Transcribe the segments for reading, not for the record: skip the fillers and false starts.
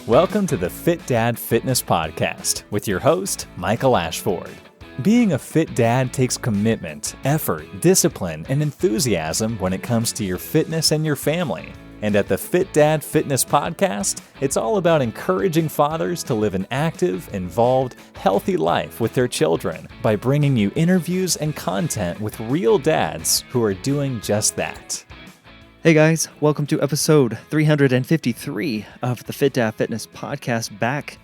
Welcome to the Fit Dad Fitness Podcast with your host, Michael Ashford. Being a fit dad takes commitment, effort, discipline, and enthusiasm when it comes to your fitness and your family. And at the Fit Dad Fitness Podcast, it's all about encouraging fathers to live an active, involved, healthy life with their children by bringing you interviews and content with real dads who are doing just that. Hey guys, welcome to episode 353 of the Fit Dad Fitness Podcast, back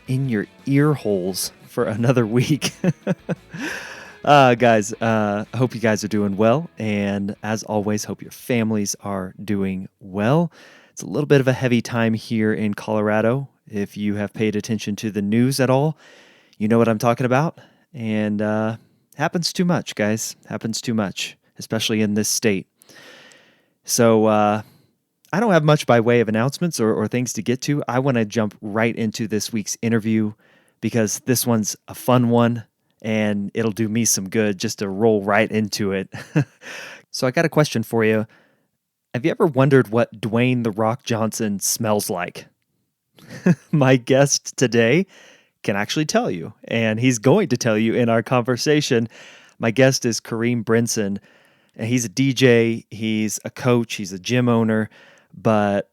in your ear holes for another week. Guys, I hope you guys are doing well, and as always, hope your families are doing well. It's a little bit of a heavy time here in Colorado. If you have paid attention to the news at all, you know what I'm talking about, and happens too much, guys. Happens too much, especially in this state. So I don't have much by way of announcements or things to get to. I want to jump right into this week's interview because this one's a fun one and it'll do me some good just to roll right into it. So I got a question for you. Have you ever wondered what Dwayne "The Rock" Johnson smells like? My guest today can actually tell you, and he's going to tell you in our conversation. My guest is Kareem Brinson. And he's a DJ, he's a coach, he's a gym owner, but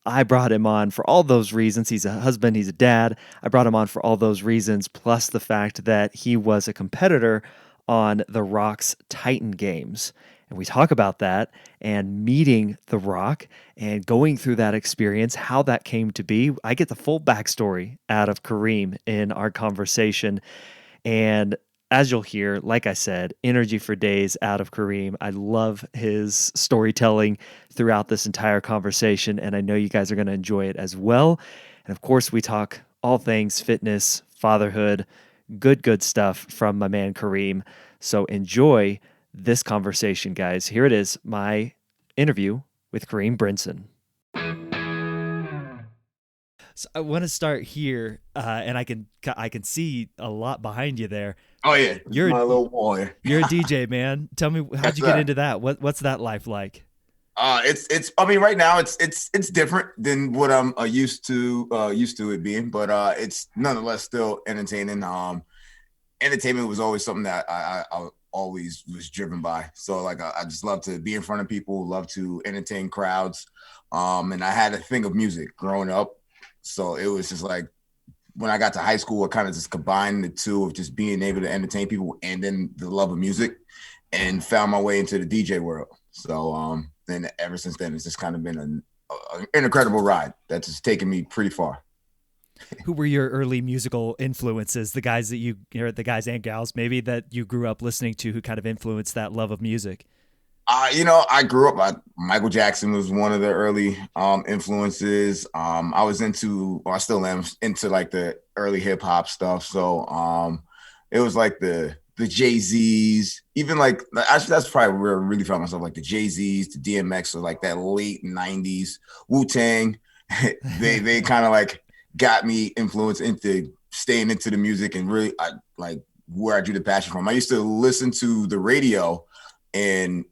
I brought him on for all those reasons. He's a husband, he's a dad. I brought him on for all those reasons, plus the fact that he was a competitor on The Rock's Titan Games. And we talk about that and meeting The Rock and going through that experience, how that came to be. I get the full backstory out of Kareem in our conversation. And as you'll hear, like I said, energy for days out of Kareem. I love his storytelling throughout this entire conversation, and I know you guys are going to enjoy it as well. And of course, we talk all things fitness, fatherhood, good stuff from my man Kareem. So enjoy this conversation, guys. Here it is, my interview with Kareem Brinson. So I want to start here, and I can see a lot behind you there. Oh yeah, you're my little boy. You're a DJ, man. Tell me, how'd you get into that? What's that life like? It's. I mean, right now it's different than what I'm used to it being, but it's nonetheless still entertaining. Entertainment was always something that I always was driven by. So like I just love to be in front of people, love to entertain crowds, and I had a thing of music growing up. So it was just like when I got to high school, I kind of just combined the two of just being able to entertain people and then the love of music, and found my way into the DJ world. So then ever since then, it's just kind of been an incredible ride that's just taken me pretty far. Who were your early musical influences? The guys that the guys and gals maybe that you grew up listening to who kind of influenced that love of music? I grew up, Michael Jackson was one of the early influences. I still am into like the early hip hop stuff. So it was like the Jay-Z's, even like, actually that's probably where I really found myself, like the Jay-Z's, the DMX, or like that late 90s Wu-Tang. they kind of like got me influenced into staying into the music and really like where I drew the passion from. I used to listen to the radio, and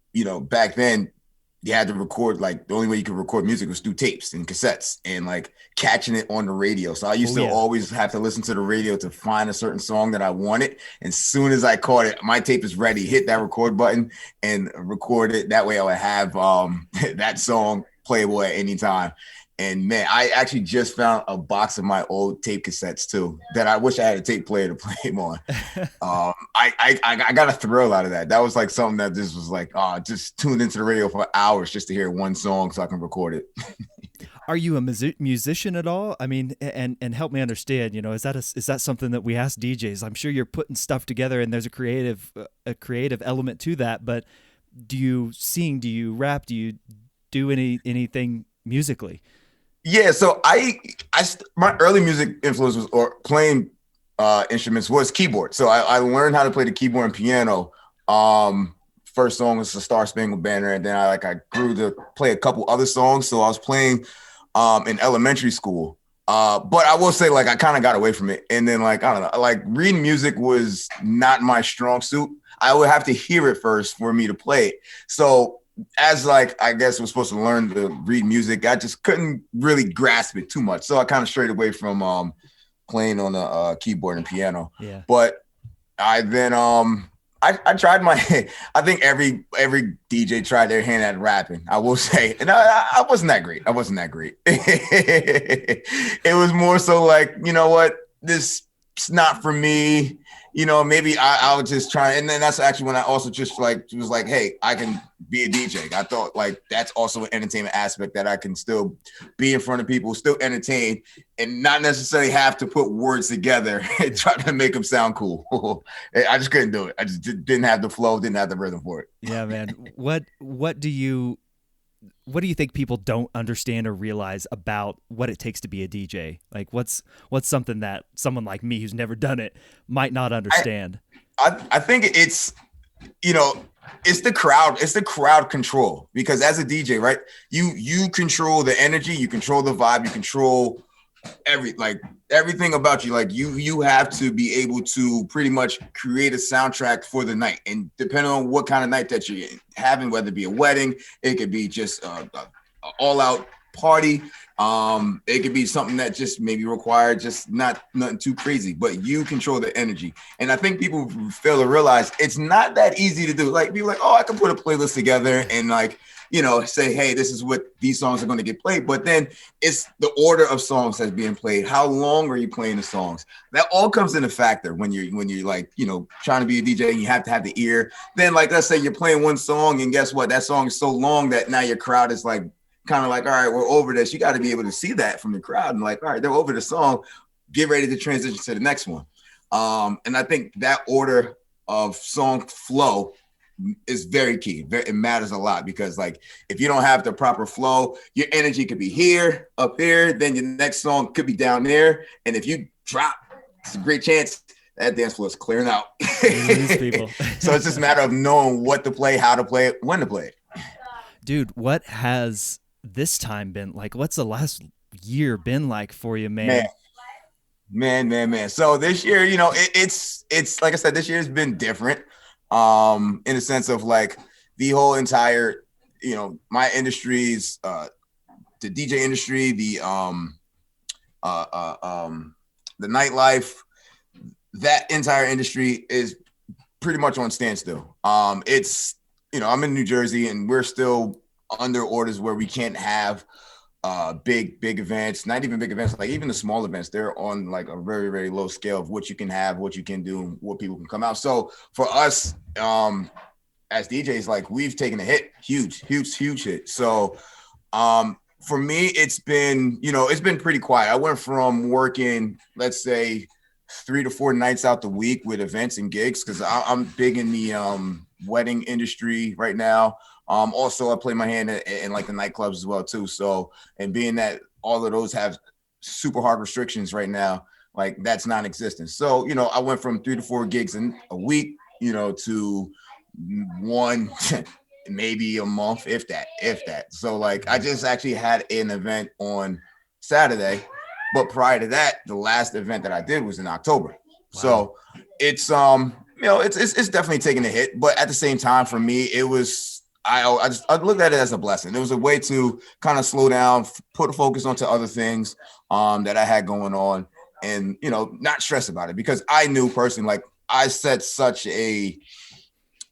back then you had to record, like the only way you could record music was through tapes and cassettes and like catching it on the radio. So I used to always have to listen to the radio to find a certain song that I wanted. And as soon as I caught it, my tape is ready, hit that record button and record it. That way I would have that song playable at any time. And man, I actually just found a box of my old tape cassettes too, that I wish I had a tape player to play them on. I got a thrill out of that. That was like something that just was like, just tuned into the radio for hours just to hear one song so I can record it. Are you a musician at all? I mean, and help me understand, is that something that we ask DJs? I'm sure you're putting stuff together and there's a creative element to that, but do you sing, do you rap, do you do anything musically? Yeah, so my early music influence was, or playing instruments, was keyboard. So I learned how to play the keyboard and piano. First song was the Star Spangled Banner, and then I grew to play a couple other songs. So I was playing in elementary school. But I will say, like, I kind of got away from it. And then, like, I don't know, like reading music was not my strong suit. I would have to hear it first for me to play it. So as like, I guess was supposed to learn to read music, I just couldn't really grasp it too much. So I kind of strayed away from playing on the keyboard and piano. Yeah. But I then I tried my I think every DJ tried their hand at rapping, I will say. And I wasn't that great. I wasn't that great. It was more so like, you know what, this is not for me. You know, maybe I was just trying, and then that's actually when I also just like was like, hey, I can be a DJ. I thought like that's also an entertainment aspect that I can still be in front of people, still entertain, and not necessarily have to put words together and try to make them sound cool. I just couldn't do it. I just didn't have the flow, didn't have the rhythm for it. Yeah, man. What do you think people don't understand or realize about what it takes to be a DJ? Like what's something that someone like me who's never done it might not understand? I think it's, you know, it's the crowd control, because as a DJ, right, you control the energy, you control the vibe, you control everything about you. Like you have to be able to pretty much create a soundtrack for the night, and depending on what kind of night that you're having, whether it be a wedding, it could be just a all out party, it could be something that just maybe required just nothing too crazy, but you control the energy. And I think people fail to realize it's not that easy to do. Like be like, oh, I can put a playlist together and like, you know, say, hey, this is what these songs are going to get played. But then it's the order of songs that's being played. How long are you playing the songs? That all comes into factor when you're like, you know, trying to be a DJ and you have to have the ear. Then like, let's say you're playing one song and guess what? That song is so long that now your crowd is like, kind of like, all right, we're over this. You got to be able to see that from the crowd and like, all right, they're over the song. Get ready to transition to the next one. And I think that order of song flow is very key. It matters a lot, because like if you don't have the proper flow, your energy could be here, up here, then your next song could be down there. And if you drop, it's a great chance that dance floor is clearing out. People. So it's just a matter of knowing what to play, how to play it, when to play it. Dude, what has this time been like? What's the last year been like for you, man? Man. So this year, you know, it's like I said, this year has been different. In the sense of like the whole entire, you know, my industries, the DJ industry, the nightlife, that entire industry is pretty much on standstill. It's, you know, I'm in New Jersey and we're still under orders where we can't have big events, not even big events, like even the small events, they're on like a very, very low scale of what you can have, what you can do, what people can come out. So for us, as DJs, like we've taken a hit, huge hit. So for me, it's been, you know, it's been pretty quiet. I went from working, let's say 3 to 4 nights out the week with events and gigs, because I'm big in the wedding industry right now. Also, I play my hand in like the nightclubs as well too. So, and being that all of those have super hard restrictions right now, like that's non-existent. So, you know, I went from 3 to 4 gigs in a week, you know, to 1, maybe a month, if that. So like, I just actually had an event on Saturday, but prior to that, the last event that I did was in October. Wow. So it's, you know, it's definitely taking a hit, but at the same time, for me, it was, I looked at it as a blessing. It was a way to kind of slow down, put a focus onto other things that I had going on, and, you know, not stress about it, because I knew personally, like I set such a,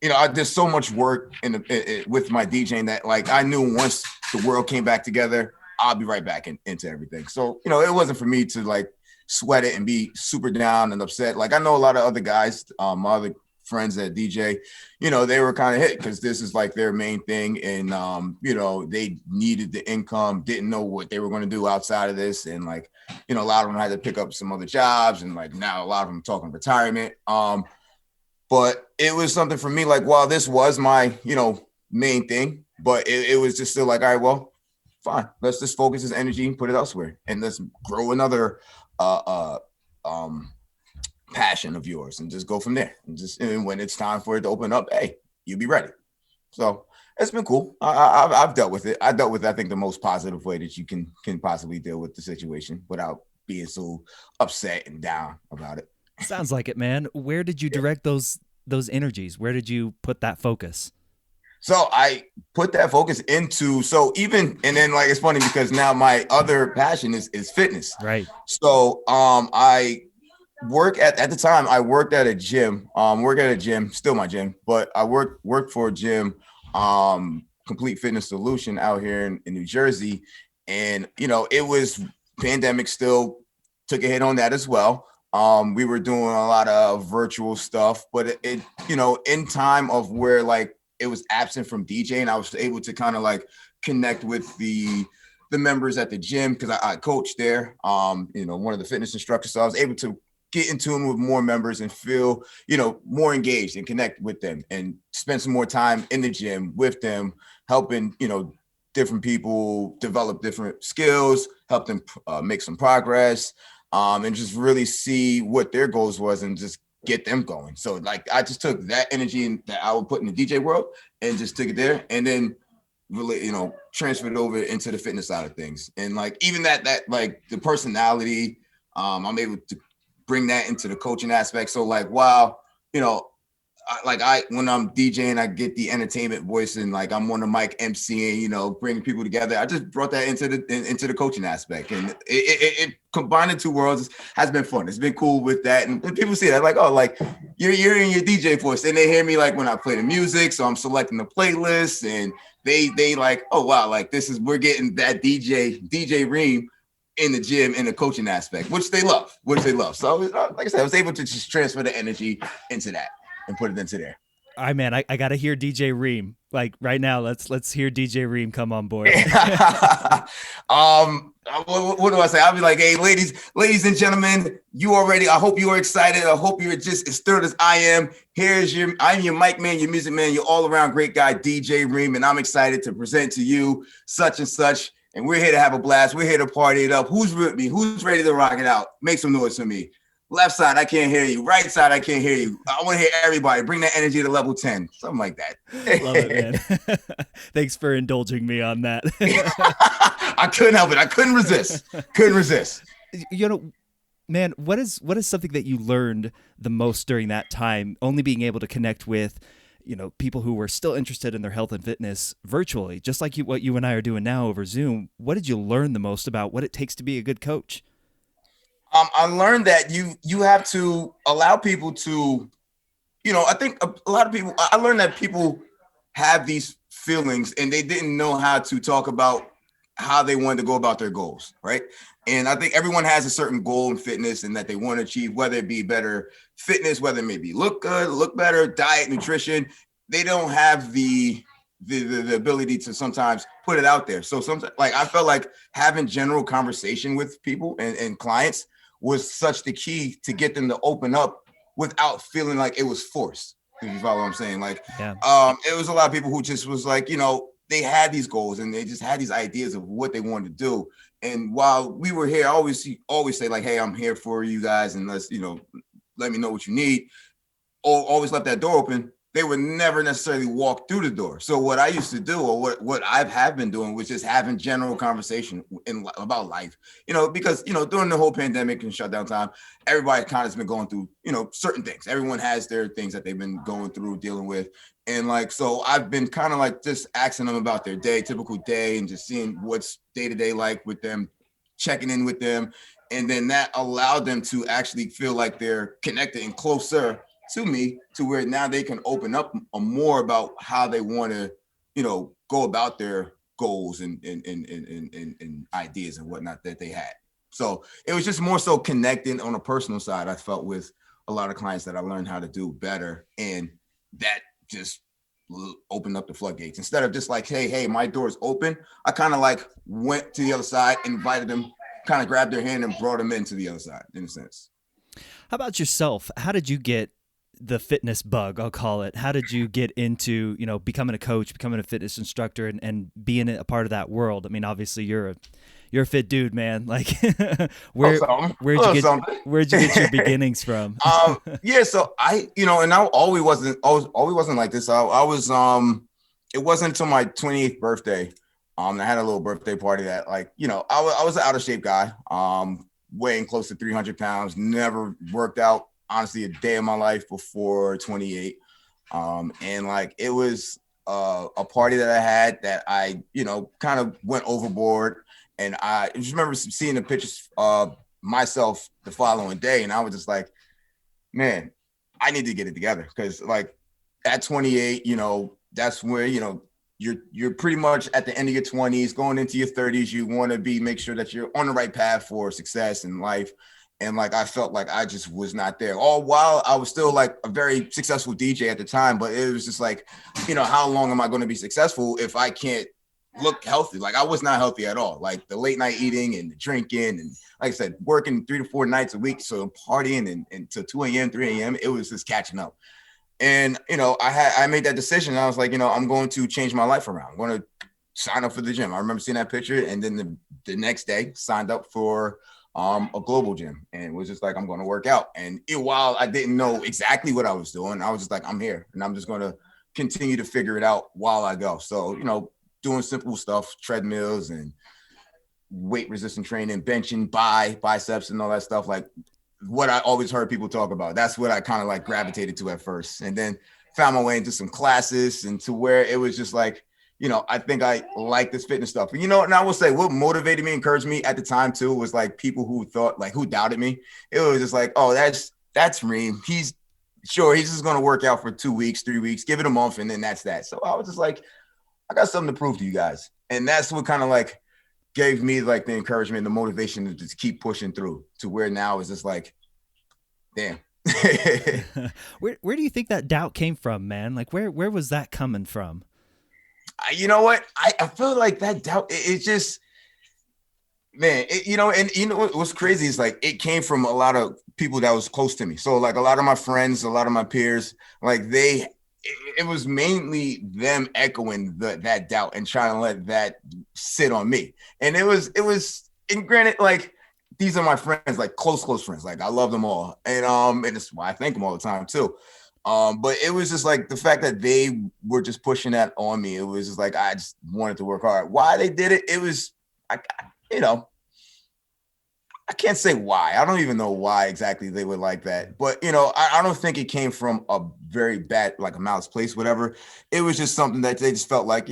you know, I did so much work with my DJing that like I knew once the world came back together, I'll be right back into everything. So, you know, it wasn't for me to like sweat it and be super down and upset. Like I know a lot of other guys, my other friends that DJ, you know, they were kind of hit because this is like their main thing. And, you know, they needed the income, didn't know what they were going to do outside of this. And like, you know, a lot of them had to pick up some other jobs, and like now a lot of them talking retirement. But it was something for me, like, while this was my, you know, main thing, but it was just still like, all right, well, fine, let's just focus this energy and put it elsewhere, and let's grow another passion of yours and just go from there. And when it's time for it to open up, hey, you be ready. So it's been cool. I've dealt with it. I dealt with, I think, the most positive way that you can possibly deal with the situation without being so upset and down about it. Sounds like it, man. Where did you direct those energies? Where did you put that focus? So I put that focus into, and then like, it's funny because now my other passion is fitness. Right. So I work at the time I worked at a gym, still my gym, but I worked for a gym, Complete Fitness Solution out here in New Jersey. And, it was pandemic, still took a hit on that as well. We were doing a lot of virtual stuff, but it in time of where like it was absent from DJing, I was able to kind of like connect with the members at the gym because I coached there, one of the fitness instructors. So I was able to get in tune with more members and feel, more engaged and connect with them and spend some more time in the gym with them, helping, different people develop different skills, help them make some progress, and just really see what their goals was and just get them going. So like, I just took that energy that I would put in the DJ world and just took it there. And then really, transferred it over into the fitness side of things. And like, even that like the personality, I'm able to bring that into the coaching aspect. So like, wow, when I'm DJing, I get the entertainment voice and like I'm on the mic emceeing, bringing people together. I just brought that into the coaching aspect, and it combined the two worlds has been fun. It's been cool with that, and people see that like, oh, like you're in your DJ voice, and they hear me like when I play the music, so I'm selecting the playlist, and they like, oh wow, like we're getting that DJ Reem in the gym in the coaching aspect, which they love. So like I said, I was able to just transfer the energy into that and put it into there. All right, man, I gotta hear DJ Reem. Like right now, let's hear DJ Reem come on board. What do I say? I'll be like, hey, ladies and gentlemen, I hope you are excited. I hope you're just as thrilled as I am. I'm your mic man, your music man, your all around great guy, DJ Reem, and I'm excited to present to you such and such. And we're here to have a blast. We're here to party it up. Who's with me? Who's ready to rock it out? Make some noise for me. Left side, I can't hear you. Right side, I can't hear you. I want to hear everybody. Bring that energy to level 10. Something like that. Love it, man. Thanks for indulging me on that. I couldn't help it. I couldn't resist. Man, what is something that you learned the most during that time, only being able to connect with, people who were still interested in their health and fitness virtually, just like what you and I are doing now over Zoom? What did you learn the most about what it takes to be a good coach? I learned that you have to allow people to, I think a lot of people, I learned that people have these feelings and they didn't know how to talk about how they wanted to go about their goals, right? And I think everyone has a certain goal in fitness and that they want to achieve, whether it be better fitness, whether it may be look good, look better, diet, nutrition. They don't have the ability to sometimes put it out there. So sometimes, like, I felt like having general conversation with people and clients was such the key to get them to open up without feeling like it was forced. If you follow what I'm saying? Like, yeah. It was a lot of people who just was like, they had these goals and they just had these ideas of what they wanted to do. And while we were here, I always say like, hey, I'm here for you guys. And let's, let me know what you need. Or always left that door open. They would never necessarily walk through the door. So what I used to do, or what I have been doing, was just having general conversation about life, because, during the whole pandemic and shutdown time, everybody kind of has been going through, certain things. Everyone has their things that they've been going through, dealing with. And like, so I've been kind of like just asking them about their typical day, and just seeing what's day-to-day like with them, checking in with them. And then that allowed them to actually feel like they're connected and closer to me, to where now they can open up more about how they want to, go about their goals and ideas and whatnot that they had. So it was just more so connecting on a personal side, I felt, with a lot of clients that I learned how to do better. And that just opened up the floodgates. Instead of just like, hey, my door is open, I kind of like went to the other side, invited them, kind of grabbed their hand and brought them into the other side, in a sense. How about yourself? How did you get the fitness bug, I'll call it? How did you get into, becoming a coach, becoming a fitness instructor, and being a part of that world? I mean, obviously you're a fit dude, man. Like, where'd you get your beginnings from? Yeah. So I always wasn't like this. I was, it wasn't until my 28th birthday. I had a little birthday party that, like, I was an out of shape guy, weighing close to 300 pounds, never worked out, honestly, a day of my life before 28. And like, it was a party that I had that I, kind of went overboard. And I just remember seeing the pictures of myself the following day. And I was just like, man, I need to get it together. Cause like at 28, that's where, you're pretty much at the end of your 20s, going into your 30s. You want to make sure that you're on the right path for success in life. And like, I felt like I just was not there. All while I was still like a very successful DJ at the time, but it was just like, how long am I going to be successful if I can't look healthy? Like I was not healthy at all. Like the late night eating and the drinking, and like I said, working 3 to 4 nights a week. So partying and to 2 a.m., 3 a.m., it was just catching up. And, I made that decision. I was like, I'm going to change my life around. I'm going to sign up for the gym. I remember seeing that picture. And then the next day signed up for a global gym, and was just like, I'm going to work out. And while I didn't know exactly what I was doing, I was just like, I'm here and I'm just going to continue to figure it out while I go. So, doing simple stuff, treadmills and weight resistant training, benching, biceps and all that stuff. Like what I always heard people talk about. That's what I kind of like gravitated to at first, and then found my way into some classes, and to where it was just like, I think I like this fitness stuff. And, and I will say what motivated me, encouraged me at the time too, was like people who thought, like, who doubted me. It was just like, oh, that's Reem. He's just going to work out for 2 weeks, 3 weeks, give it a month. And then that's that. So I was just like, I got something to prove to you guys. And that's what kind of like gave me like the encouragement, the motivation to just keep pushing through, to where now it's just like, damn. Where do you think that doubt came from, man? Like where was that coming from? You know what? I feel like that doubt, it's just, man, what's crazy is like, it came from a lot of people that was close to me. So like a lot of my friends, a lot of my peers, like it was mainly them echoing that doubt and trying to let that sit on me. And it was, and granted, like, these are my friends, like close friends. Like I love them all. And it's why I thank them all the time too. But it was just like the fact that they were just pushing that on me. It was just like, I just wanted to work hard. Why they did it, it was, I can't say why. I don't even know why exactly they were like that. But, I don't think it came from a very bad, like a malice place, whatever. It was just something that they just felt like,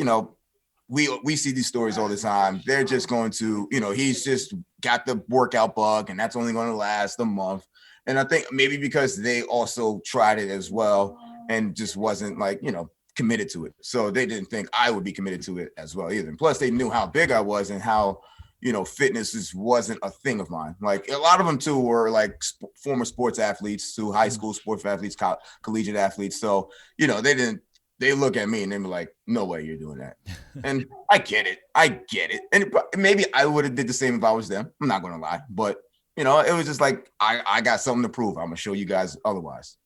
we see these stories all the time. They're just going to, he's just got the workout bug and that's only going to last a month. And I think maybe because they also tried it as well and just wasn't like, committed to it. So they didn't think I would be committed to it as well either. And plus they knew how big I was and how, fitness just wasn't a thing of mine. Like a lot of them too were like former sports athletes, to high school sports athletes, collegiate athletes. So, they look at me and they were like, no way you're doing that. And I get it. And maybe I would have did the same if I was them. I'm not going to lie, but it was just like, I got something to prove. I'm going to show you guys otherwise.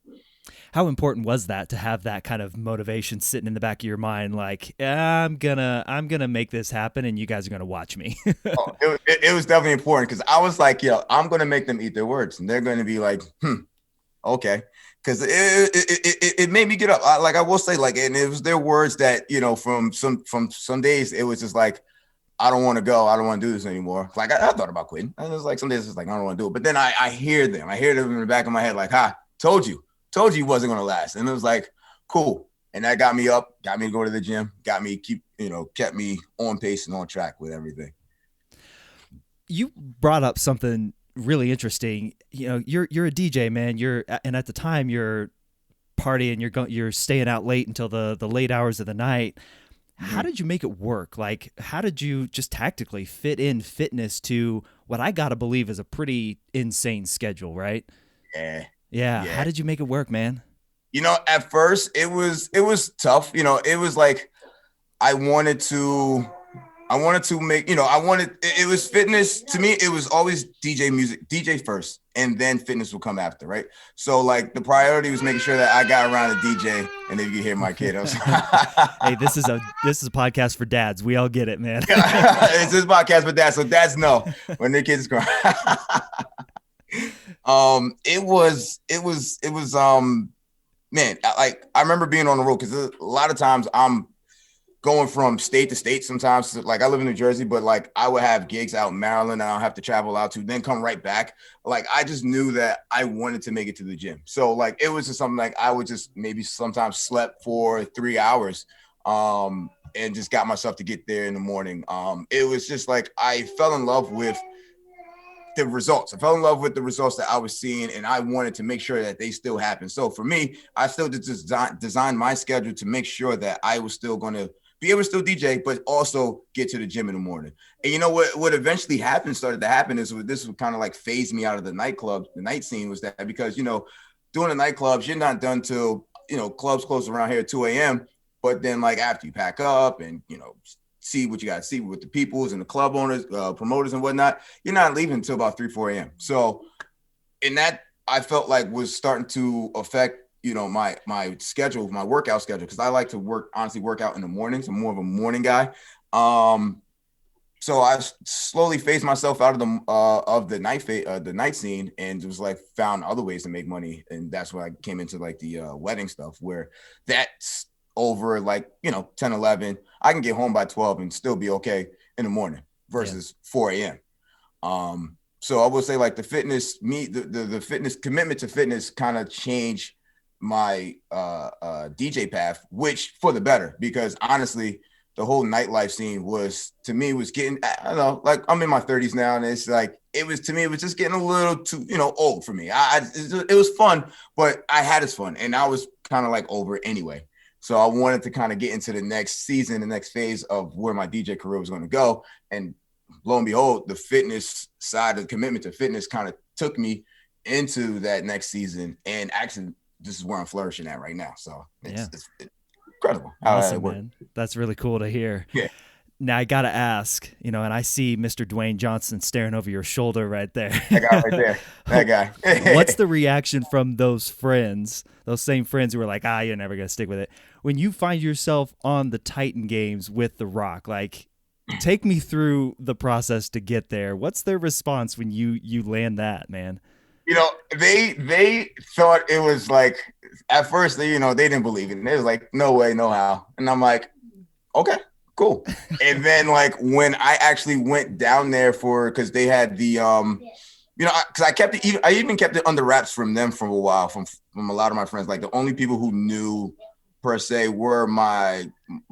How important was that to have that kind of motivation sitting in the back of your mind? Like, I'm gonna make this happen and you guys are going to watch me. It was definitely important. Cause I was like, I'm going to make them eat their words, and they're going to be like, okay. Cause it made me get up. I will say, like, and it was their words that, from some days, it was just like, I don't want to go. I don't want to do this anymore. Like I thought about quitting. And it was like, some days it's like, I don't want to do it. But then I hear them in the back of my head, like, told you it wasn't going to last. And it was like, cool. And that got me up, got me to go to the gym, got me kept me on pace and on track with everything. You brought up something really interesting. You're a DJ, man. And at the time you're partying, you're staying out late until the late hours of the night. How did you make it work? Like, how did you just tactically fit in fitness to what I got to believe is a pretty insane schedule, right? Yeah. How did you make it work, man? At first it was tough. It was like, I wanted to make, it was fitness to me. It was always DJ first, and then fitness will come after. Right. So like the priority was making sure that I got around a DJ, and then you can hear my kid. Hey, this is a podcast for dads. We all get it, man. It's this podcast for dads. So dads know when their kids cry. It was man, I remember being on the road, because a lot of times I'm going from state to state sometimes. Like I live in New Jersey, but like I would have gigs out in Maryland and I'll have to travel out to, then come right back. Like I just knew that I wanted to make it to the gym. So like it was just something like I would just maybe sometimes slept for 3 hours and just got myself to get there in the morning. It was just like I fell in love with the results. I fell in love with the results that I was seeing, and I wanted to make sure that they still happen. So for me, I still designed my schedule to make sure that I was still going to be able to still DJ, but also get to the gym in the morning. And you know what eventually started to happen is this would kind of like phase me out of the nightclub, the night scene, was that because, you know, doing the nightclubs, you're not done till, you know, clubs close around here at 2 a.m. But then like after you pack up and, you know, see what you got to see with the peoples and the club owners, promoters and whatnot, you're not leaving until about 3, 4 a.m. So in that, I felt like was starting to affect, you know, my schedule, my workout schedule, because I like to work out in the mornings. I'm more of a morning guy. So I slowly phased myself out of the night scene, and was like found other ways to make money. And that's when I came into like the wedding stuff, where that's over like, you know, 10, 11, I can get home by 12 and still be okay in the morning versus 4 a.m. So I would say like the fitness, the fitness commitment to fitness kind of changed my DJ path, which for the better, because honestly, the whole nightlife scene was getting, I don't know, like I'm in my 30s now, and it's like, it was just getting a little too, you know, old for me. It was fun, but I had its fun, and I was kind of like over it anyway. So I wanted to kind of get into the next season, the next phase of where my DJ career was going to go. And lo and behold, the fitness side, the commitment to fitness kind of took me into that next season. And actually, this is where I'm flourishing at right now. So it's incredible. Awesome, man. That's really cool to hear. Yeah. Now I got to ask, you know, and I see Mr. Dwayne Johnson staring over your shoulder right there. That guy right there. That guy. What's the reaction from those friends, those same friends who were like, you're never going to stick with it, when you find yourself on the Titan games with The Rock? Like, take me through the process to get there. What's their response when you land that, man? You know, they thought it was like, at first, they didn't believe it. And they was like, no way, no how. And I'm like, okay, cool. And then like when I actually went down there because they had the, because I even kept it under wraps from them for a while, from a lot of my friends. Like the only people who knew per se were my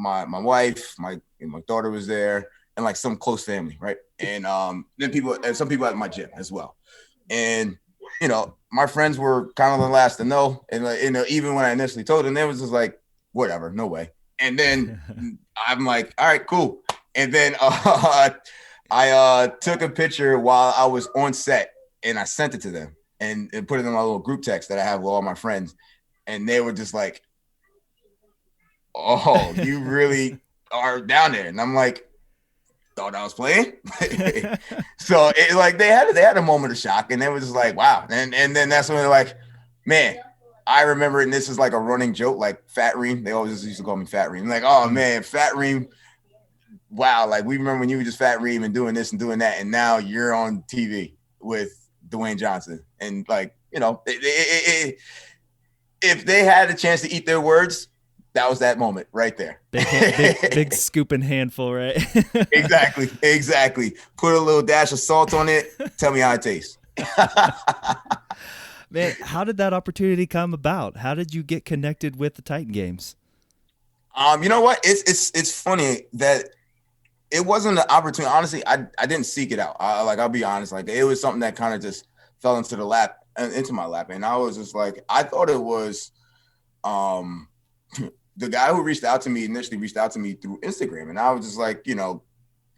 wife, my daughter was there, and like some close family, right? And then some people at my gym as well. And you know, my friends were kind of the last to know. And you know, even when I initially told them, they was just like, whatever, no way. And then I'm like, all right, cool. And then I took a picture while I was on set, and I sent it to them and put it in my little group text that I have with all my friends. And they were just like, oh, you really are down there. And I'm like, thought I was playing. So it like they had a moment of shock, and they were just like, wow. And then that's when they're like, man, I remember, and this is like a running joke, like Fat Reem. They always used to call me Fat Reem. Like, oh man, Fat Reem. Wow, like we remember when you were just Fat Reem and doing this and doing that, and now you're on TV with Dwayne Johnson. And like, you know, if they had a chance to eat their words, that was that moment right there. Big scoop and handful, right? Exactly. Put a little dash of salt on it. Tell me how it tastes. Man, how did that opportunity come about? How did you get connected with the Titan Games? You know what? It's funny that it wasn't an opportunity. Honestly, I didn't seek it out. I'll be honest. Like it was something that kind of just fell into my lap, and I was just like, I thought it was, the guy who initially reached out to me through Instagram, and I was just like, you know,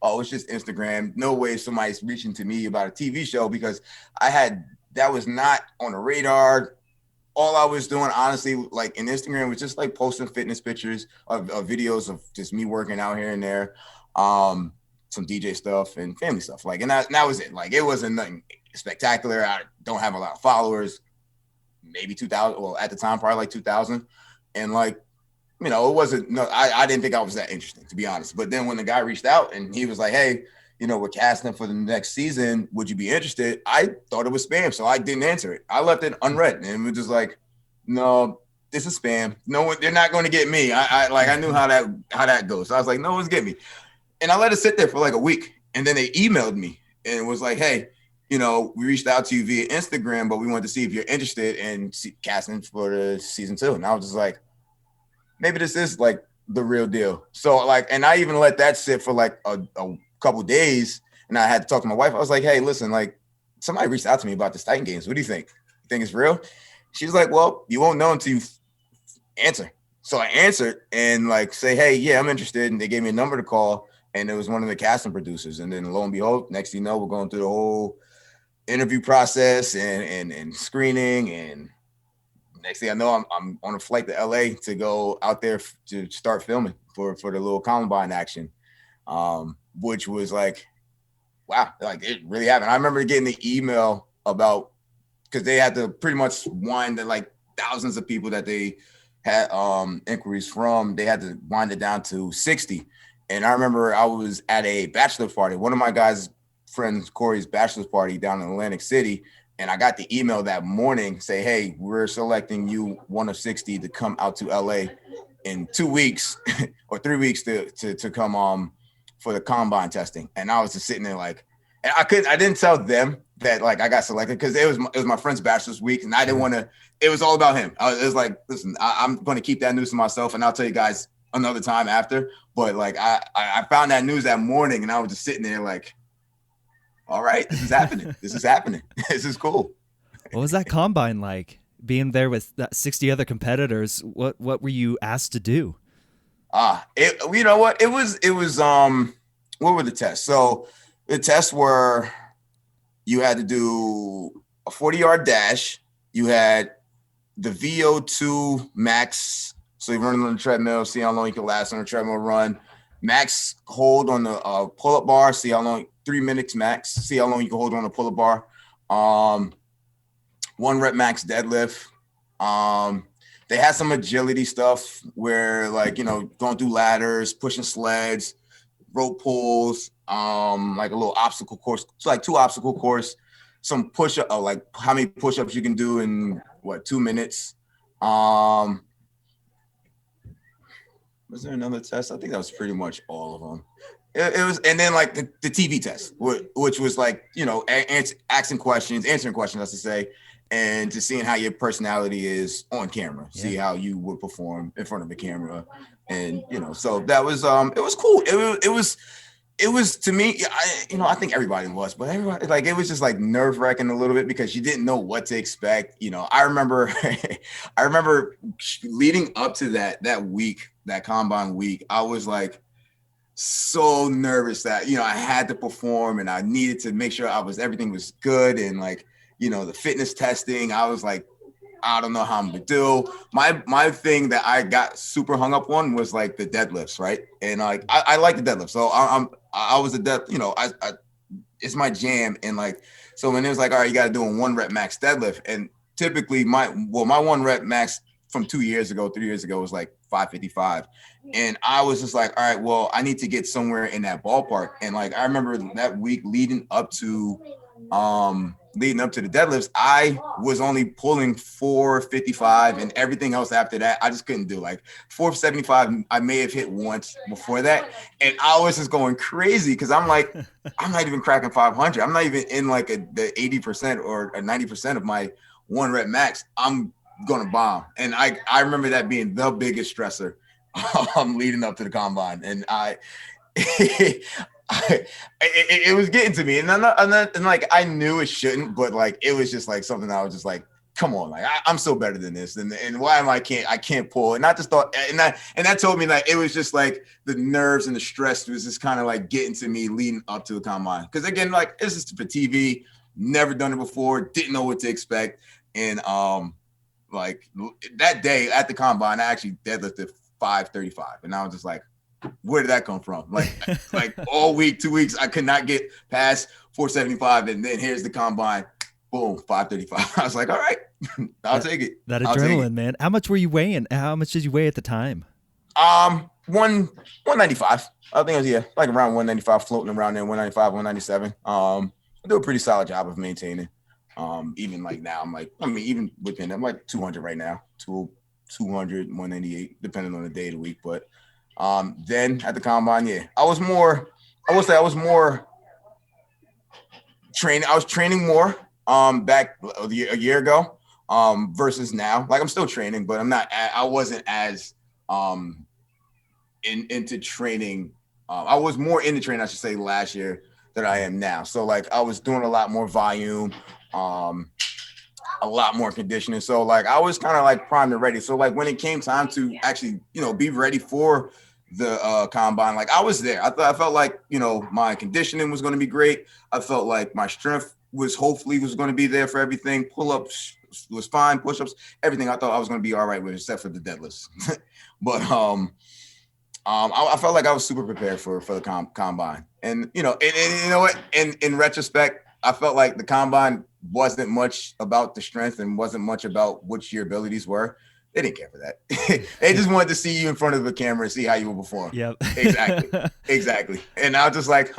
oh, it's just Instagram. No way somebody's reaching to me about a TV show, because that was not on the radar. All I was doing, honestly, like in Instagram, was just like posting fitness pictures of videos of just me working out here and there, some DJ stuff and family stuff. Like, and that was it. Like, it wasn't nothing spectacular. I don't have a lot of followers, maybe 2,000. Well, at the time, probably like 2,000. And like, you know, it wasn't, no, I didn't think I was that interesting, to be honest. But then when the guy reached out and he was like, hey, you know, we're casting for the next season, would you be interested? I thought it was spam, so I didn't answer it. I left it unread, and it was just like, no, this is spam. No one, they're not going to get me. I knew how that goes. So I was like, no one's getting me. And I let it sit there for like a week, and then they emailed me and was like, hey, you know, we reached out to you via Instagram, but we wanted to see if you're interested in casting for the season 2. And I was just like, maybe this is like the real deal. So like, and I even let that sit for like a couple days, and I had to talk to my wife. I was like, hey, listen, like somebody reached out to me about the Titan games. What do you think? You think it's real? She's like, well, you won't know until you answer. So I answered and like say, hey, yeah, I'm interested. And they gave me a number to call, and it was one of the casting producers. And then lo and behold, next thing you know, we're going through the whole interview process and screening. And next thing I know, I'm on a flight to LA to go out there to start filming for the little Columbine action, which was like, wow, like it really happened. I remember getting the email about, because they had to pretty much wind it, like thousands of people that they had inquiries from, they had to wind it down to 60. And I remember I was at a bachelor party, one of my guys' friends, Corey's bachelor party down in Atlantic City. And I got the email that morning say, hey, we're selecting you one of 60 to come out to LA in 2 weeks or 3 weeks to come for the combine testing. And I was just sitting there like, and I didn't tell them that like I got selected, because it was my friend's bachelor's week, and I didn't want to. It was all about him. It was like, listen, I'm going to keep that news to myself, and I'll tell you guys another time after. But like I found that news that morning, and I was just sitting there like, all right, this is happening. This is happening. This is cool. What was that combine like? Being there with 60 other competitors, what were you asked to do? You know what? It was what were the tests? So the tests were, you had to do a 40-yard dash. You had the VO2 max. So you're running on the treadmill, see how long you can last on a treadmill run. Max hold on the pull-up bar, see how long, 3 minutes max, see how long you can hold on the pull-up bar. 1 rep max deadlift. They had some agility stuff where, like, you know, going through ladders, pushing sleds, rope pulls, like a little obstacle course. So like 2 obstacle course, some push-up, like how many push-ups you can do in 2 minutes. Was there another test? I think that was pretty much all of them. It was, and then like the TV test, which was like, you know, answering questions, I should say, and just seeing how your personality is on camera, see how you would perform in front of the camera. And, you know, so that was, it was cool. It was to me, I think everybody was, but everybody, like, it was just like nerve wracking a little bit because you didn't know what to expect. You know, I remember leading up to that week, that combine week, I was like so nervous that, you know, I had to perform and I needed to make sure everything was good. And like, you know, the fitness testing, I was like, I don't know how I'm gonna do. My thing that I got super hung up on was like the deadlifts, right? And like I like the deadlift, so I was a you know, I it's my jam. And like, so when it was like, all right, you got to do a 1 rep max deadlift, and typically my 1 rep max from 3 years ago was like 555, and I was just like, all right, well, I need to get somewhere in that ballpark. And like, I remember that week leading up to the deadlifts, I was only pulling 455, and everything else after that, I just couldn't do. Like 475, I may have hit once before that, and I was just going crazy because I'm like, I'm not even cracking 500. I'm not even in like the 80% or 90% of my 1 rep max. I'm gonna bomb, and I remember that being the biggest stressor leading up to the combine, and it was getting to me, and like I knew it shouldn't, but like it was just like something I was just like, come on, like I'm so better than this, and why am I can't pull? And I just thought, and that told me like it was just like the nerves and the stress was just kind of like getting to me leading up to the combine, because again, like this is for TV, never done it before, didn't know what to expect, and like that day at the combine, I actually deadlifted 535, and I was just like, where did that come from? Like all week, 2 weeks, I could not get past 475, and then here's the combine, boom, 535. I was like, all right, I'll take it. That adrenaline, man. How much were you weighing? How much did you weigh at the time? 195. I think it was like around 195, floating around there, 195, 197. I do a pretty solid job of maintaining. Even like now, even within, I'm like 200 right now, 200, 198, depending on the day of the week, but. Then at the combine, I was more training. I was training more back a year ago versus now. Like I'm still training, but I wasn't as into training. I was more into training, I should say, last year than I am now. So like I was doing a lot more volume, a lot more conditioning. So like I was kind of like primed and ready. So like when it came time to actually, be ready for the combine, like I was there. I felt like, my conditioning was going to be great. I felt like my strength was going to be there for everything. Pull-ups was fine, push-ups, everything. I thought I was going to be all right with, except for the deadlifts. But I felt like I was super prepared for the combine. And you know what? In retrospect, I felt like the combine wasn't much about the strength and wasn't much about what your abilities were. They didn't care for that. They just wanted to see you in front of the camera and see how you would perform. Yep. Exactly. And I was just like,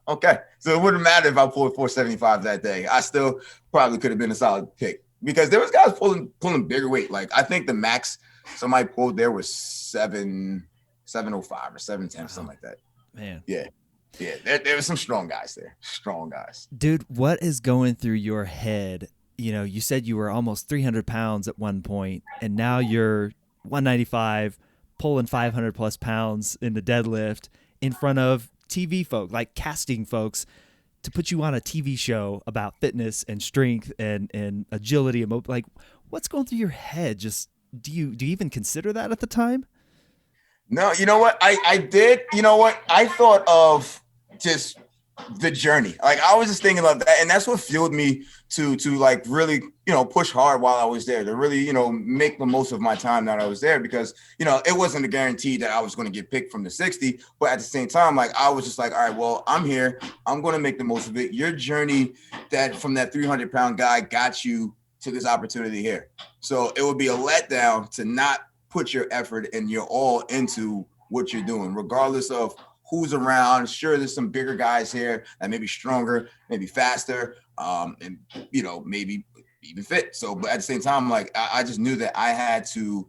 okay. So it wouldn't matter if I pulled 475 that day. I still probably could have been a solid pick because there was guys pulling bigger weight. Like I think the max somebody pulled there was 705 or 710, something like that. Man. Yeah. There were some strong guys there. Strong guys. Dude, what is going through your head? You said you were almost 300 pounds at one point, and now you're 195, pulling 500 plus pounds in the deadlift in front of TV folk, like casting folks, to put you on a TV show about fitness and strength and agility and like, what's going through your head? Just do you even consider that at the time? No, you know what? I did. You know what? I thought of just the journey. Like I was just thinking of that, and that's what fueled me to like really, push hard while I was there, to really, make the most of my time that I was there, because, it wasn't a guarantee that I was going to get picked from the 60, but at the same time, like I was just like, all right, well, I'm here. I'm going to make the most of it. Your journey that from that 300-pound guy got you to this opportunity here. So it would be a letdown to not put your effort and your all into what you're doing, regardless of who's around. Sure, there's some bigger guys here that may be stronger, maybe faster, and maybe even fit. So, but at the same time, like I just knew that I had to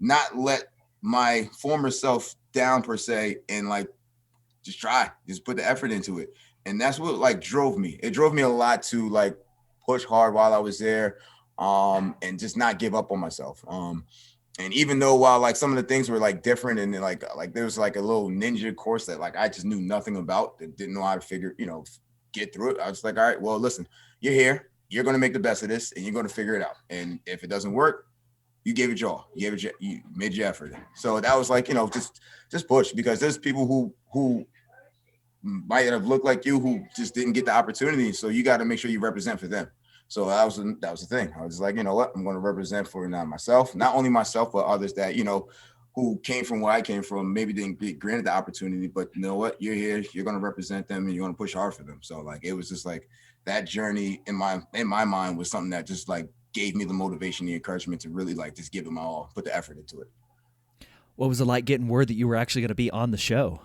not let my former self down per se, and like just put the effort into it. And that's what like drove me. It drove me a lot to like push hard while I was there, and just not give up on myself. And even though while like some of the things were like different, and like there was like a little ninja course that like I just knew nothing about, that didn't know how to get through it. I was like, all right, well, listen, you're here, you're going to make the best of this, and you're going to figure it out. And if it doesn't work, you gave it your all. You made your effort. So that was like, just push, because there's people who might have looked like you who just didn't get the opportunity. So you got to make sure you represent for them. So that was the thing. I was like, you know what, I'm going to represent for not only myself, but others that, who came from where I came from, maybe didn't get granted the opportunity, but you know what, you're here, you're going to represent them, and you're going to push hard for them. So like, it was just like that journey in my mind was something that just like gave me the motivation, the encouragement to really like just give it my all, put the effort into it. What was it like getting word that you were actually going to be on the show?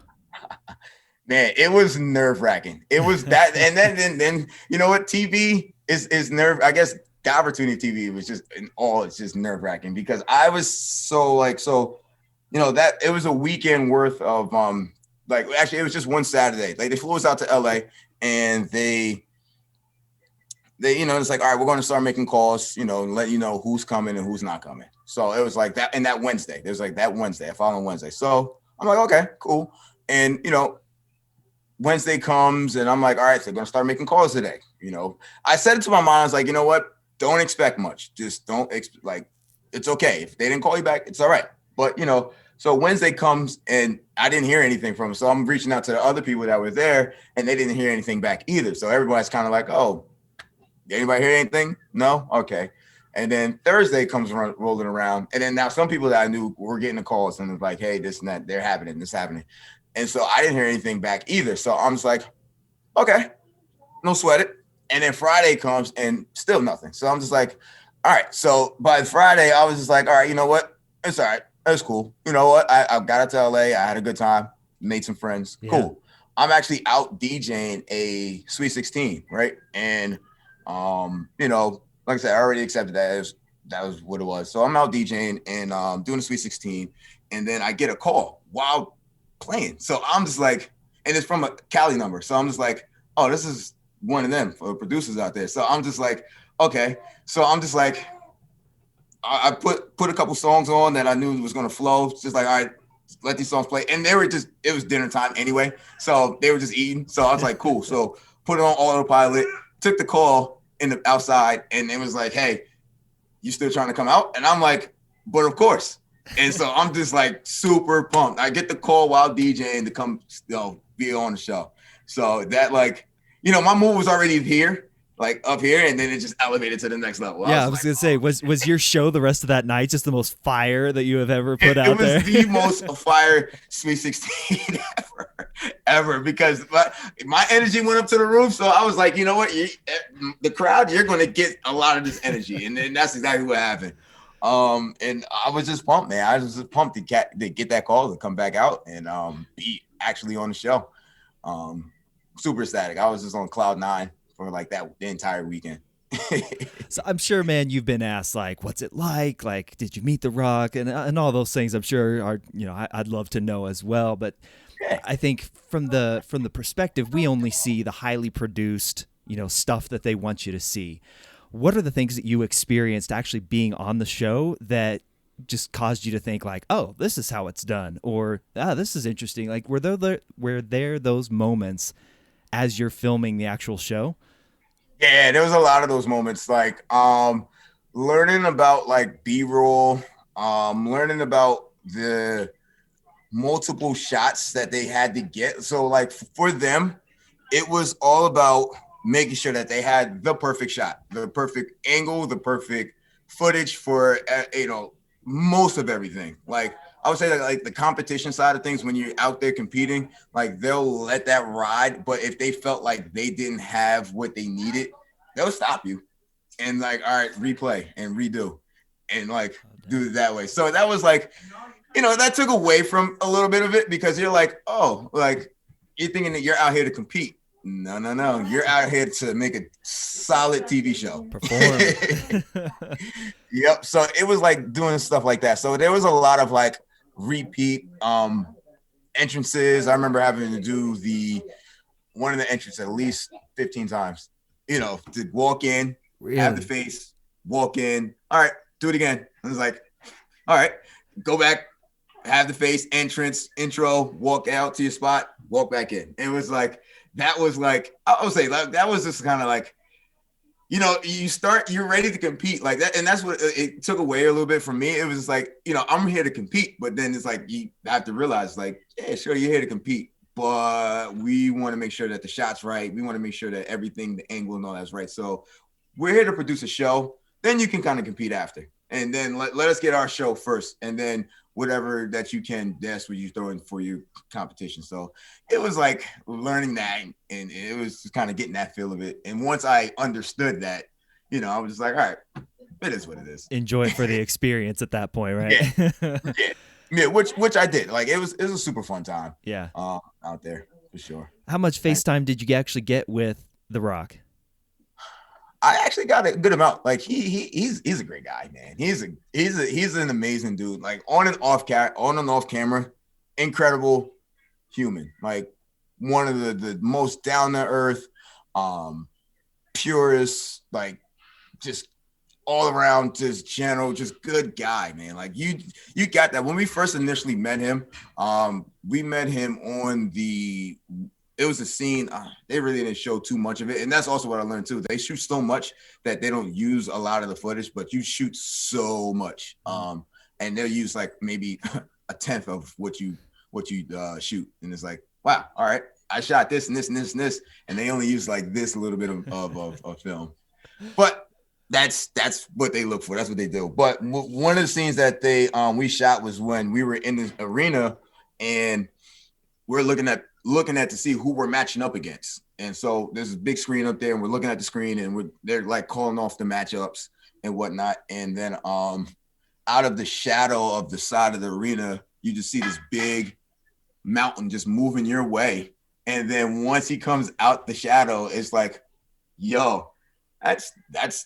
Man, it was nerve-wracking. It was that, and then you know what, TV is nerve. I guess the opportunity TV was just it's just nerve-wracking, because I was so that it was a weekend worth of actually it was just one Saturday. Like they flew us out to LA, and they it's like, all right, we're going to start making calls, and let you know who's coming and who's not coming. So it was like that, and that Wednesday, there's like that Wednesday, following Wednesday. So I'm like, okay, cool. And Wednesday comes, and I'm like, all right, so they're going to start making calls today. I said it to my mom. I was like, you know what? Don't expect much. Just don't like, it's okay. If they didn't call you back, it's all right. But, so Wednesday comes, and I didn't hear anything from them. So I'm reaching out to the other people that were there, and they didn't hear anything back either. So everybody's kind of like, oh, did anybody hear anything? No? Okay. And then Thursday comes rolling around. And then now some people that I knew were getting the calls, and it's like, hey, this and that, they're happening, this happening. And so I didn't hear anything back either. So I'm just like, okay, no sweat it. And then Friday comes, and still nothing. So I'm just like, all right. So by Friday, I was just like, all right, you know what? It's all right. It's cool. You know what? I got out to LA. I had a good time, made some friends. Yeah. Cool. I'm actually out DJing a Sweet 16, right? And, like I said, I already accepted that. That was what it was. So I'm out DJing and doing a Sweet 16. And then I get a call while playing. So I'm just like, and it's from a Cali number. So I'm just like, oh, this is one of them for producers out there. So I'm just like, okay. So I'm just like, I put a couple songs on that I knew was going to flow. Just like, all right, let these songs play. And it was dinner time anyway. So they were just eating. So I was like, cool. So put it on autopilot, took the call outside, and it was like, hey, you still trying to come out? And I'm like, but of course. And so I'm just like super pumped. I get the call while DJing to come, be on the show. So that, like, my mood was already here, like up here, and then it just elevated to the next level. I was gonna say, was your show the rest of that night just the most fire that you have ever put out there? It was the most fire Sweet 16 ever, because my energy went up to the roof. So I was like, you know what, the crowd, you're going to get a lot of this energy, and then that's exactly what happened. And I was just pumped, man. I was just pumped to get that call to come back out and be actually on the show. Super ecstatic. I was just on cloud 9 for like the entire weekend. So I'm sure, man, you've been asked, like, what's it like? Like, did you meet The Rock and all those things? I'm sure are, I'd love to know as well. But I think from the perspective, we only see the highly produced, stuff that they want you to see. What are the things that you experienced actually being on the show that just caused you to think like, oh, this is how it's done, or this is interesting? Like, were there those moments as you're filming the actual show? Yeah, there was a lot of those moments, like learning about like B-roll, learning about the multiple shots that they had to get. So like for them, it was all about making sure that they had the perfect shot, the perfect angle, the perfect footage for, most of everything. Like I would say that like the competition side of things, when you're out there competing, like they'll let that ride. But if they felt like they didn't have what they needed, they'll stop you and like, all right, replay and redo and like do it that way. So that was like, that took away from a little bit of it, because you're like, oh, like you're thinking that you're out here to compete. No. You're out here to make a solid TV show. Perform. Yep. So it was like doing stuff like that. So there was a lot of like repeat entrances. I remember having to do one of the entrances at least 15 times, to walk in, really? Have the face, walk in. All right, do it again. I was like, all right, go back, have the face, entrance, intro, walk out to your spot, walk back in. It was like, that was like, I would say like, that was just kind of like, you're ready to compete like that. And that's what it took away a little bit from me. It was just like, I'm here to compete, but then it's like, you have to realize like, yeah, sure, you're here to compete, but we want to make sure that the shot's right. We want to make sure that everything, the angle and all that's right. So we're here to produce a show. Then you can kind of compete after. And then let us get our show first. And then whatever that you can, that's what you throw in for your competition. So it was like learning that, and it was just kind of getting that feel of it. And once I understood that, I was just like, all right, it is what it is. Enjoy it for the experience at that point, right? Yeah, which I did. Like it was a super fun time. Yeah. Out there for sure. How much FaceTime did you actually get with The Rock? I actually got a good amount. Like he's a great guy, man. He's an amazing dude. Like on and off camera, incredible human. Like one of the most down to earth, purest, like just all around, just general, just good guy, man. Like you got that. When we first initially met him, we met him on it was a scene. They really didn't show too much of it. And that's also what I learned too. They shoot so much that they don't use a lot of the footage, but you shoot so much. And they'll use like maybe a tenth of what you shoot. And it's like, wow, all right, I shot this and this and this and this. And they only use like this little bit of film. But that's what they look for. That's what they do. But one of the scenes that we shot was when we were in the arena and we're looking at to see who we're matching up against. And so there's a big screen up there and we're looking at the screen and they're like calling off the matchups and whatnot. And then out of the shadow of the side of the arena, you just see this big mountain just moving your way. And then once he comes out the shadow, it's like, yo, that's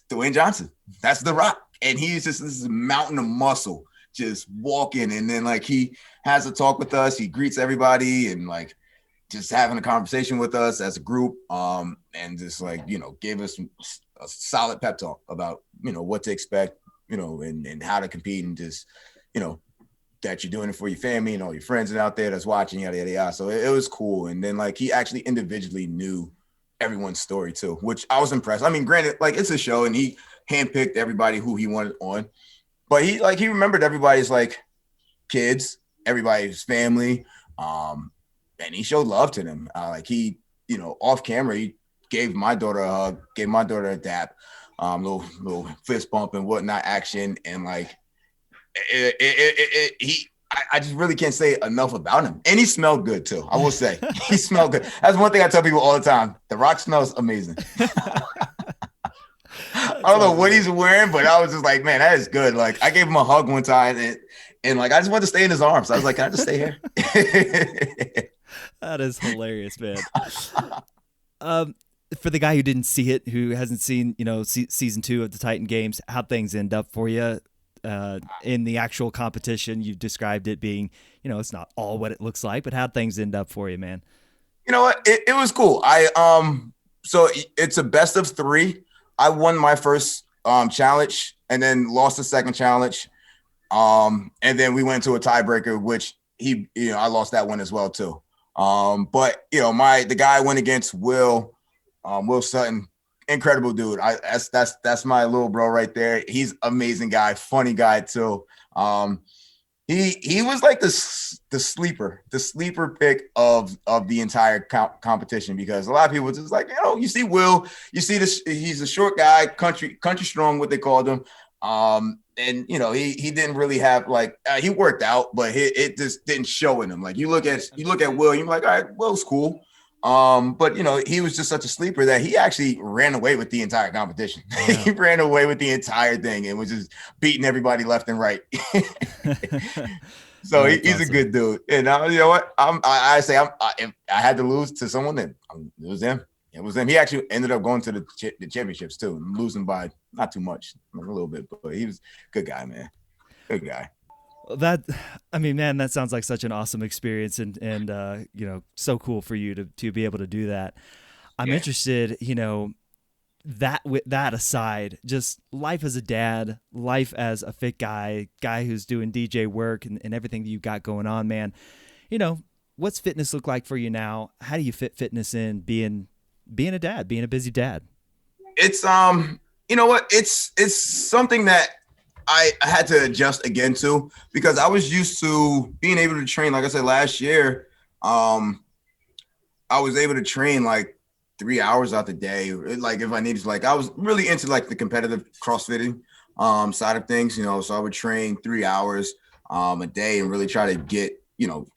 Dwayne Johnson. That's The Rock. And he's just this mountain of muscle just walking. And then like he has a talk with us. He greets everybody and like just having a conversation with us as a group, and just like, gave us a solid pep talk about, what to expect, and how to compete and just, that you're doing it for your family and all your friends out there that's watching, yada, yada, yada. So it was cool. And then like he actually individually knew everyone's story too, which I was impressed. I mean, granted, like it's a show and he handpicked everybody who he wanted on, but he remembered everybody's like kids, everybody's family. And he showed love to them. Like he, off camera, he gave my daughter a hug, gave my daughter a dap, little fist bump and whatnot action. And like, I just really can't say enough about him. And he smelled good too. I will say he smelled good. That's one thing I tell people all the time. The Rock smells amazing. I don't know what he's wearing, but I was just like, man, that is good. Like I gave him a hug one time and like, I just wanted to stay in his arms. I was like, can I just stay here? That is hilarious, man. For the guy who didn't see it, who hasn't seen, season 2 of the Titan Games, how'd things end up for you in the actual competition? You described it being, it's not all what it looks like, but how'd things end up for you, man? You know what? It was cool. So it's a best of 3. I won my first challenge and then lost the second challenge. And then we went to a tiebreaker, which I lost that one as well too. But the guy I went against Will Sutton, incredible dude. That's my little bro right there. He's amazing guy, funny guy too. He was like the sleeper pick of the entire competition, because a lot of people just like, you see Will, you see this, he's a short guy, country strong, what they called him. And he didn't really have like he worked out, but it just didn't show in him. Like you look at Will, you're like, all right, Will's cool. But he was just such a sleeper that he actually ran away with the entire competition. Yeah. He ran away with the entire thing and was just beating everybody left and right. So he's awesome. A good dude. And you know what? If I had to lose to someone, then it was him. It was him. He actually ended up going to the championships too, and losing by not too much, a little bit, but he was a good guy, man. Good guy. Man, that sounds like such an awesome experience, and so cool for you to be able to do that. I'm interested, with that aside, just life as a dad, life as a fit guy who's doing DJ work and everything that you've got going on, man. What's fitness look like for you now? How do you fit fitness in being a dad, being a busy dad? It's it's something that I had to adjust again to, because I was used to being able to train. Like I said, last year, I was able to train like 3 hours out the day. Like if I needed to, like I was really into like the competitive CrossFitting side of things, so I would train 3 hours a day and really try to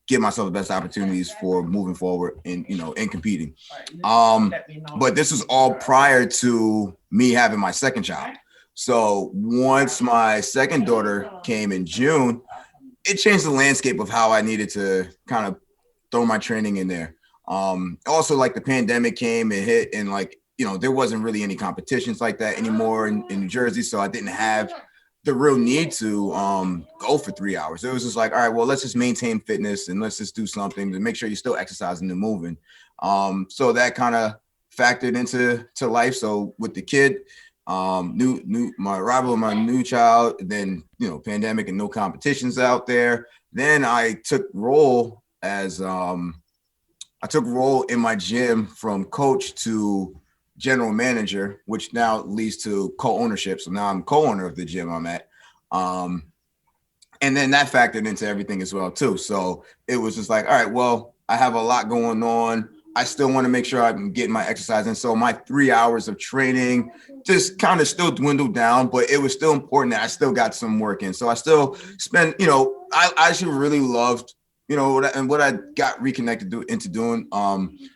give myself the best opportunities for moving forward and, in competing. But this was all prior to me having my second child. So once my second daughter came in June, it changed the landscape of how I needed to kind of throw my training in there. Also, like the pandemic came and hit, and like, there wasn't really any competitions like that anymore in New Jersey. So I didn't have the real need to go for 3 hours. It was just like, all right, well, let's just maintain fitness and let's just do something to make sure you're still exercising and moving. So that kind of factored into life. So with the kid, my arrival of my new child, then pandemic and no competitions out there. Then I took role in my gym from coach to general manager, which now leads to co-ownership. So now I'm co-owner of the gym I'm at. And then that factored into everything as well too. So it was just like, all right, well, I have a lot going on. I still want to make sure I'm getting my exercise in. So my 3 hours of training just kind of still dwindled down, but it was still important that I still got some work in. So I still spent, I actually really loved, what I got reconnected into doing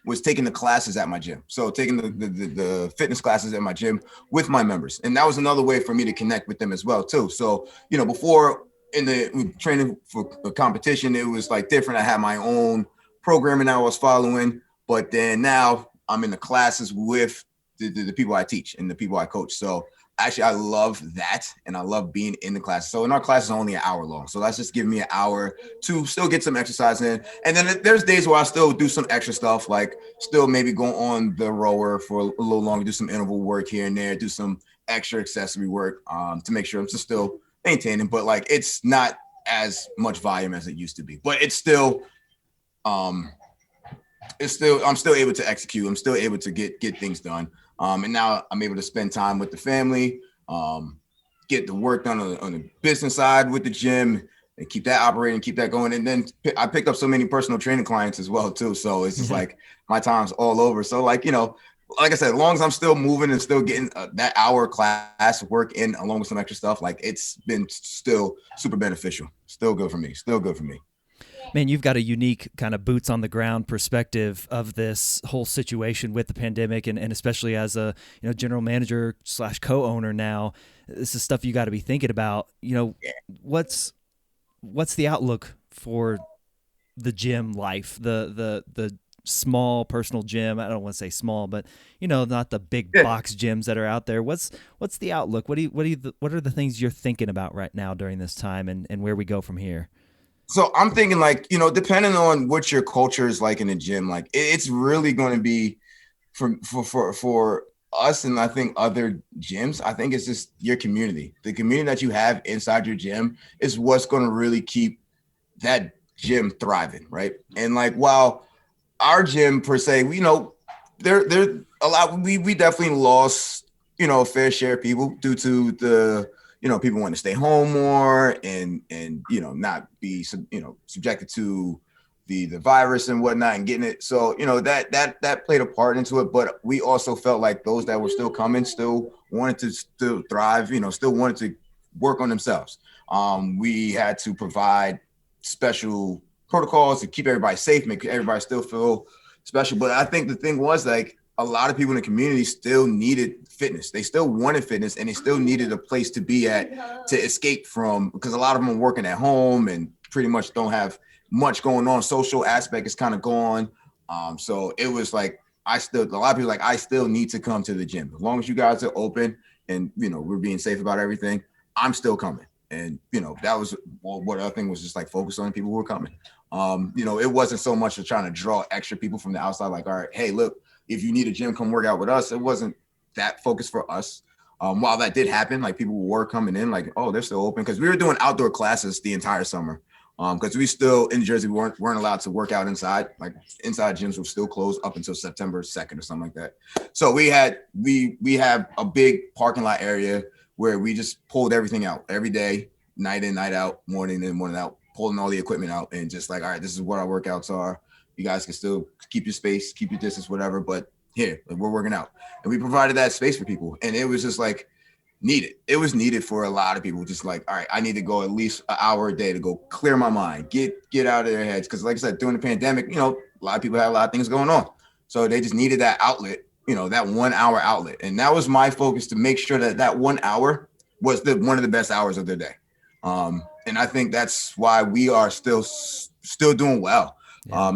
was taking the classes at my gym. So taking the fitness classes at my gym with my members. And that was another way for me to connect with them as well too. So, before in the training for a competition, it was like different. I had my own programming I was following. But then now I'm in the classes with the people I teach and the people I coach. So actually, I love that. And I love being in the class. So in our class is only an hour long. So that's just giving me an hour to still get some exercise in. And then there's days where I still do some extra stuff, like still maybe go on the rower for a little longer, do some interval work here and there, do some extra accessory work to make sure I'm just still maintaining. But like, it's not as much volume as it used to be, but I'm still able to execute. I'm still able to get things done. And now I'm able to spend time with the family, get the work done on the business side with the gym, and keep that operating, keep that going. And then I picked up so many personal training clients as well too. So it's just like my time's all over. So like, like I said, as long as I'm still moving and still getting that hour class work in along with some extra stuff, like it's been still super beneficial. Still good for me. Man, you've got a unique kind of boots on the ground perspective of this whole situation with the pandemic, and especially as a general manager / co-owner now, this is stuff you got to be thinking about. What's the outlook for the gym life, the small personal gym? I don't want to say small, but not the big box gyms that are out there. What's the outlook? What are the things you're thinking about right now during this time, and where we go from here? So I'm thinking like, depending on what your culture is like in the gym, like it's really going to be for us. And I think other gyms, I think it's just your community. The community that you have inside your gym is what's going to really keep that gym thriving. Right. And like, while our gym per se, there a lot, we definitely lost, a fair share of people due to the, people want to stay home more and not be, subjected to the virus and whatnot and getting it. So, that played a part into it. But we also felt like those that were still coming still wanted to still thrive, still wanted to work on themselves. We had to provide special protocols to keep everybody safe, make everybody still feel special. But I think the thing was like, a lot of people in the community still needed fitness. They still wanted fitness, and they still needed a place to be at to escape from, because a lot of them are working at home and pretty much don't have much going on. Social aspect is kind of gone. So it was like, a lot of people like, I still need to come to the gym. As long as you guys are open and, we're being safe about everything, I'm still coming. And, that was what other thing was just like focused on people who were coming. It wasn't so much of trying to draw extra people from the outside. Like, all right, hey, look, if you need a gym, come work out with us. It wasn't that focused for us. While that did happen, like people were coming in like, oh, they're still open. Cause we were doing outdoor classes the entire summer. Cause we still in Jersey, we weren't allowed to work out inside. Like inside gyms were still closed up until September 2nd or something like that. So we have a big parking lot area where we just pulled everything out every day, night in, night out, morning in, morning out, pulling all the equipment out and just like, all right, this is what our workouts are. You guys can still keep your space, keep your distance, whatever, but here, like, we're working out. And we provided that space for people. And it was just like needed. It was needed for a lot of people. Just like, all right, I need to go at least an hour a day to go clear my mind, get out of their heads. Cause like I said, during the pandemic, a lot of people had a lot of things going on. So they just needed that outlet, that 1 hour outlet. And that was my focus, to make sure that 1 hour was one of the best hours of their day. And I think that's why we are still doing well.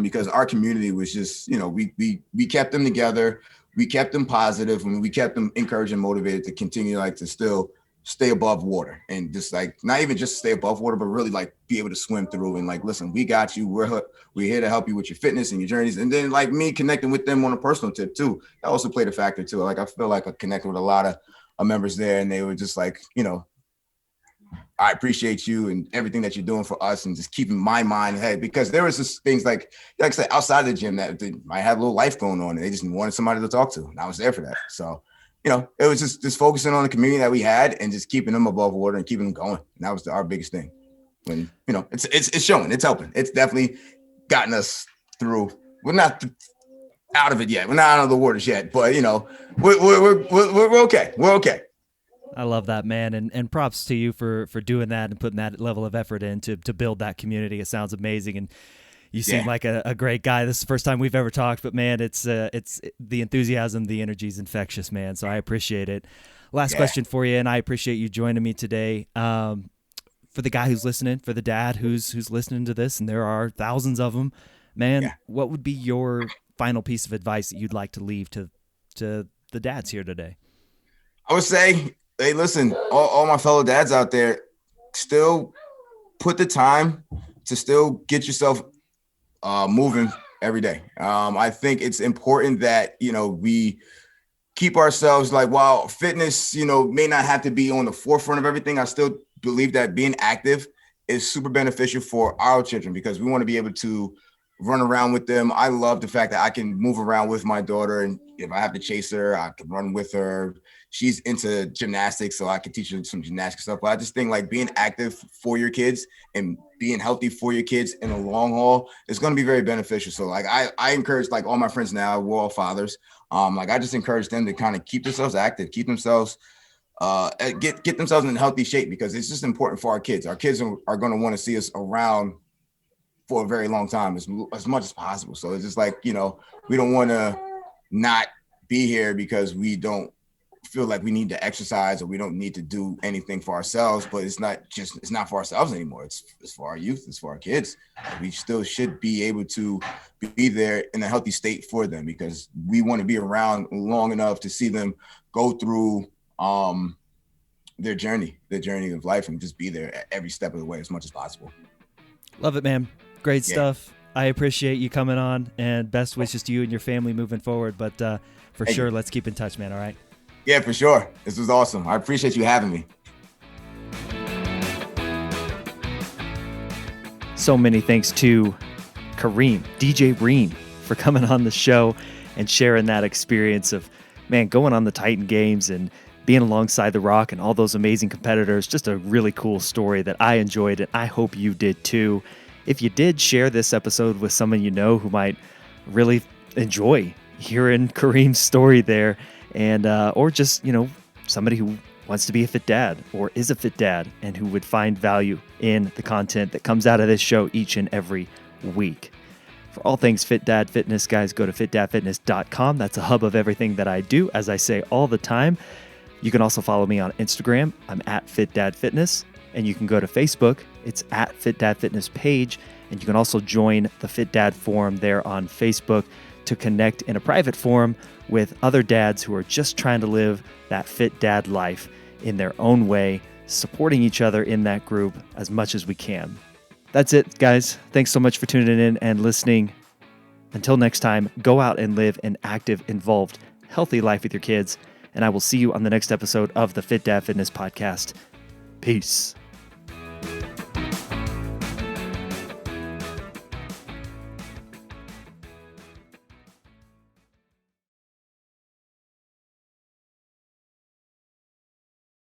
Because our community was just, we kept them together, we kept them positive, and we kept them encouraged and motivated to continue like to still stay above water, and just like not even just stay above water, but really like be able to swim through and like, listen, we got you. We're here to help you with your fitness and your journeys. And then like me connecting with them on a personal tip too, that also played a factor too. Like I feel like I connected with a lot of members there, and they were just like, I appreciate you and everything that you're doing for us, and just keeping my mind ahead, because there was just things like I said, outside of the gym that they might have a little life going on, and they just wanted somebody to talk to. And I was there for that. So, it was just focusing on the community that we had and just keeping them above water and keeping them going. And that was our biggest thing. When, it's showing, it's helping. It's definitely gotten us through. We're not out of it yet. We're not out of the waters yet, but we're okay. We're okay. I love that, man, and props to you for doing that and putting that level of effort in to build that community. It sounds amazing, and you seem like a great guy. This is the first time we've ever talked, but man, it's the enthusiasm, the energy is infectious, man. So I appreciate it. Last question for you, and I appreciate you joining me today. For the guy who's listening, for the dad who's listening to this, and there are thousands of them, man, what would be your final piece of advice that you'd like to leave to the dads here today? I would say, hey, listen, all my fellow dads out there, still put the time to still get yourself moving every day. I think it's important that, we keep ourselves like, while fitness, may not have to be on the forefront of everything, I still believe that being active is super beneficial for our children because we want to be able to run around with them. I love the fact that I can move around with my daughter, and if I have to chase her, I can run with her. She's into gymnastics, so I can teach her some gymnastic stuff. But I just think like being active for your kids and being healthy for your kids in the long haul is going to be very beneficial. So like I encourage like all my friends now, we're all fathers. Like I just encourage them to kind of keep themselves active, keep themselves get themselves in healthy shape because it's just important for our kids. Our kids are going to want to see us around for a very long time as much as possible. So it's just like, we don't want to not be here because we don't feel like we need to exercise or we don't need to do anything for ourselves, but it's not for ourselves anymore. It's for our youth. It's for our kids. We still should be able to be there in a healthy state for them because we want to be around long enough to see them go through their journey of life and just be there at every step of the way as much as possible. Love it, man. Great stuff. I appreciate you coming on, and best wishes to you and your family moving forward. But for sure, let's keep in touch, man. All right. Yeah, for sure. This was awesome. I appreciate you having me. So many thanks to Kareem, DJ Reem, for coming on the show and sharing that experience of, man, going on the Titan Games and being alongside The Rock and all those amazing competitors. Just a really cool story that I enjoyed, and I hope you did too. If you did, share this episode with someone you know who might really enjoy hearing Kareem's story there, and or just, somebody who wants to be a fit dad or is a fit dad and who would find value in the content that comes out of this show each and every week. For all things Fit Dad Fitness, guys, go to fitdadfitness.com. That's a hub of everything that I do, as I say all the time. You can also follow me on Instagram. I'm at FitDadFitness. And you can go to Facebook. It's at Fit Dad Fitness page. And you can also join the Fit Dad forum there on Facebook to connect in a private forum with other dads who are just trying to live that fit dad life in their own way, supporting each other in that group as much as we can. That's it, guys. Thanks so much for tuning in and listening. Until next time, go out and live an active, involved, healthy life with your kids. And I will see you on the next episode of the Fit Dad Fitness Podcast. Peace.